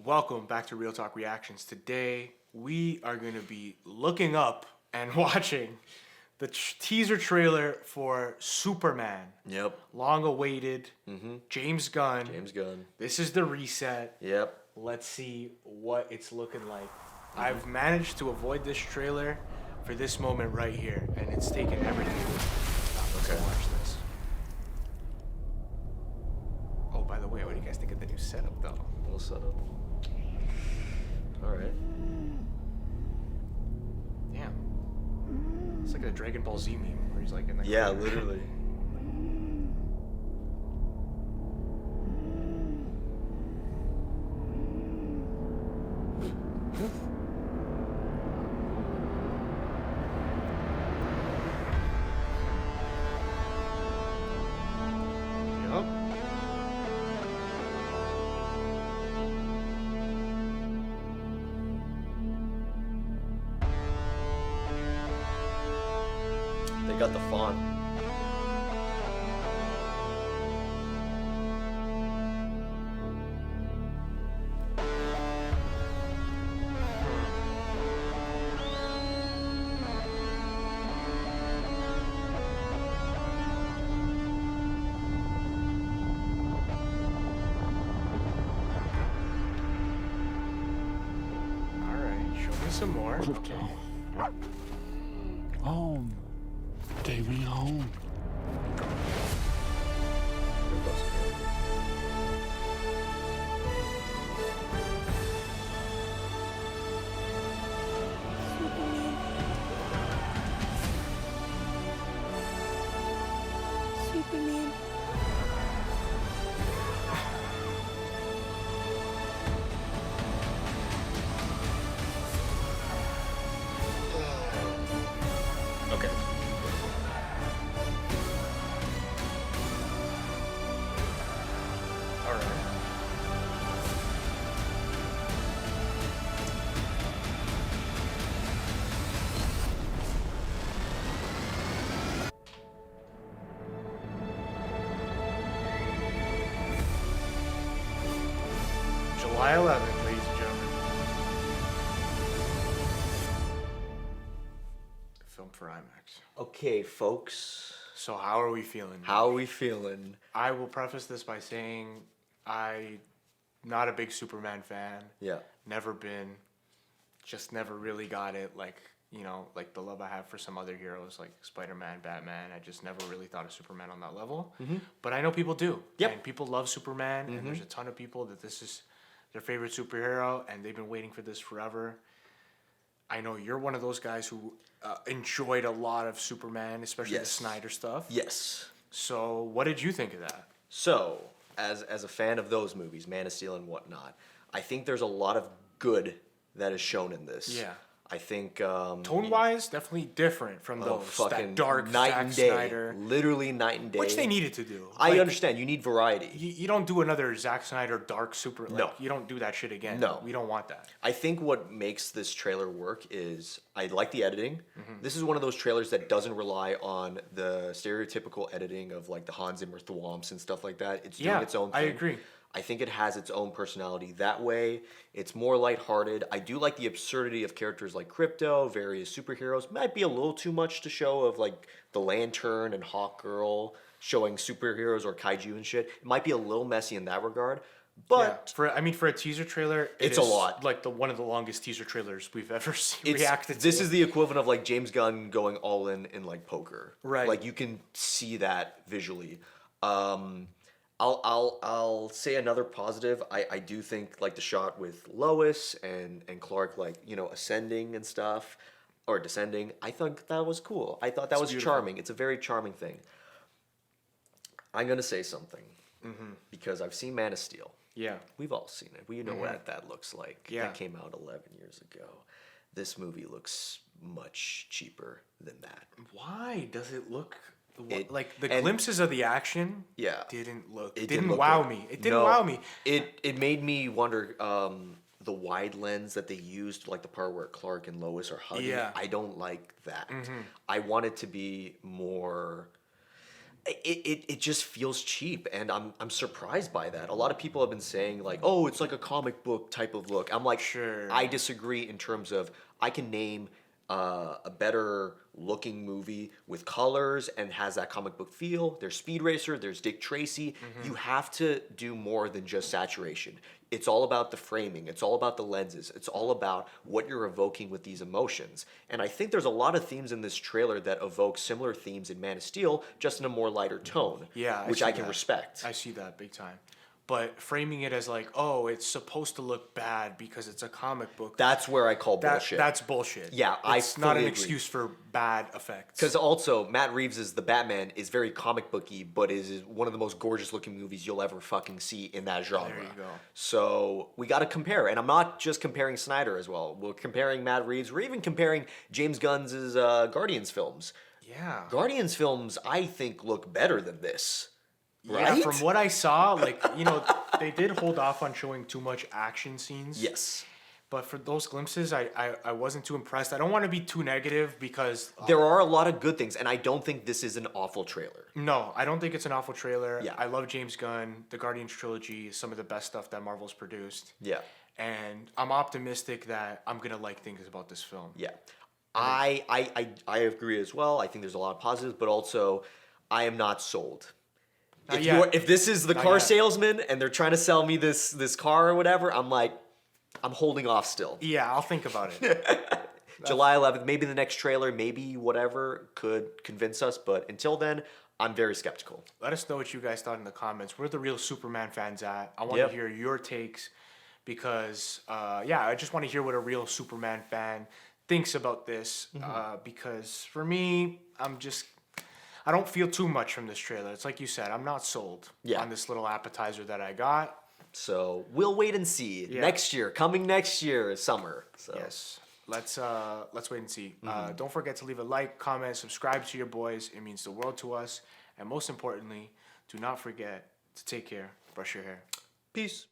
Welcome back to Real Talk Reactions. Today, we are going to be looking up and watching the teaser trailer for Superman. Yep. Long awaited. James Gunn. James Gunn. This is the reset. Yep. Let's see what it's looking like. I've managed to avoid this trailer for this moment right here, and it's taken everything. Let's watch this. Oh, by the way, what do you guys think of the new setup, though? Little setup. All right. Damn. It's like a Dragon Ball Z meme where he's like in the Yeah, corner. literally. Yup. They got the font. All right, show me some more. Crypto. Home. Take me home. Superman. Okay. All right. July 11th, ladies and gentlemen. Film for IMAX. Okay, folks. So how are we feeling? How are we feeling? I will preface this by saying I not a big Superman fan. Yeah. Never been. Just never really got it. Like, you know, like the love I have for some other heroes like Spider-Man, Batman. I just never really thought of Superman on that level. But I know people do. Yep. And people love Superman. And there's a ton of people that this is their favorite superhero. And they've been waiting for this forever. I know you're one of those guys who enjoyed a lot of Superman, especially the Yes. Snyder stuff. Yes. So what did you think of that? So, as a fan of those movies, Man of Steel and whatnot, I think there's a lot of good that is shown in this. Yeah. I think Tone-wise, definitely different from oh, those. fucking That dark night Zack and day. Snyder. Literally night and day. Which they needed to do. I Like, understand. You need variety. You don't do another Zack Snyder dark super. Like, No. You don't do that shit again. No. We don't want that. I think what makes this trailer work is I like the editing. Mm-hmm. This is one of those trailers that doesn't rely on the stereotypical editing of like the Hans Zimmer thwomps and stuff like that. It's doing Yeah, its own I thing. agree. I think it has its own personality that way. It's more lighthearted. I do like the absurdity of characters like Crypto, various superheroes. Might be a little too much to show of like the Lantern and Hawkgirl showing superheroes or kaiju and shit. It might be a little messy in that regard. But for a teaser trailer, It's a lot. Like one of the longest teaser trailers we've ever it's, reacted to. this is the equivalent of like James Gunn going all in like poker. Right. Like you can see that visually. I'll say another positive. I do think like the shot with Lois and Clark like, you know, ascending and stuff or descending. I think that was cool. I thought that was beautiful. charming. It's a very charming thing. I'm going to say something because I've seen Man of Steel. Yeah. We've all seen it. We know what that looks like. Yeah. That came out 11 years ago. This movie looks much cheaper than that. Why does it look It- like the and- glimpses of the action? Yeah. Didn't look. It Didn't look wow good. me. It didn't No, wow me. It made me wonder the wide lens that they used, like the part where Clark and Lois are hugging. Yeah. I don't like that. I want it to be more. it just feels cheap, and I'm surprised by that. A lot of people have been saying like, oh, it's like a comic book type of look. I'm like, Sure. I disagree in terms of I can name a better looking movie with colors and has that comic book feel. There's Speed Racer, there's Dick Tracy. You have to do more than just saturation. It's all about the framing, it's all about the lenses, it's all about what you're evoking with these emotions. And I think there's a lot of themes in this trailer that evoke similar themes in Man of Steel, just in a more lighter tone, Yeah, which see I can that. respect. I see that big time. But framing it as like, oh, it's supposed to look bad because it's a comic book. That's where I call bullshit. That's bullshit. Yeah, I it's not an fully agree. excuse for bad effects. Because also, Matt Reeves' The Batman is very comic booky, but is one of the most gorgeous looking movies you'll ever fucking see in that genre. There you go. So we got to compare. And I'm not just comparing Snyder as well. We're comparing Matt Reeves. We're even comparing James Gunn's Guardians films. Yeah. Guardians films, I think, look better than this. Yeah, Right? from what I saw, like, they did hold off on showing too much action scenes. Yes. But for those glimpses, I wasn't too impressed. I don't want to be too negative because There are a lot of good things, and I don't think this is an awful trailer. no, I don't think it's an awful trailer. Yeah. I love James Gunn. The Guardians trilogy is some of the best stuff that Marvel's produced. Yeah. And I'm optimistic that I'm gonna like things about this film. Yeah. I agree as well. I think there's a lot of positives, but also I am not sold. Not If yet. if this is the Not car yet. salesman and they're trying to sell me this car or whatever, I'm like, I'm holding off still. Yeah, I'll think about it. July 11th, maybe the next trailer, maybe whatever could convince us, but until then, I'm very skeptical. Let us know what you guys thought in the comments. Where the real Superman fans at? I want Yep. to hear your takes because, I just want to hear what a real Superman fan thinks about this. Because for me, I don't feel too much from this trailer. It's like you said, I'm not sold Yeah. on this little appetizer that I got. So we'll wait and see. Yeah. Next year, coming next year, summer. So Yes. Let's wait and see. Don't forget to leave a like, comment, subscribe to your boys. It means the world to us. And most importantly, do not forget to take care, brush your hair. peace.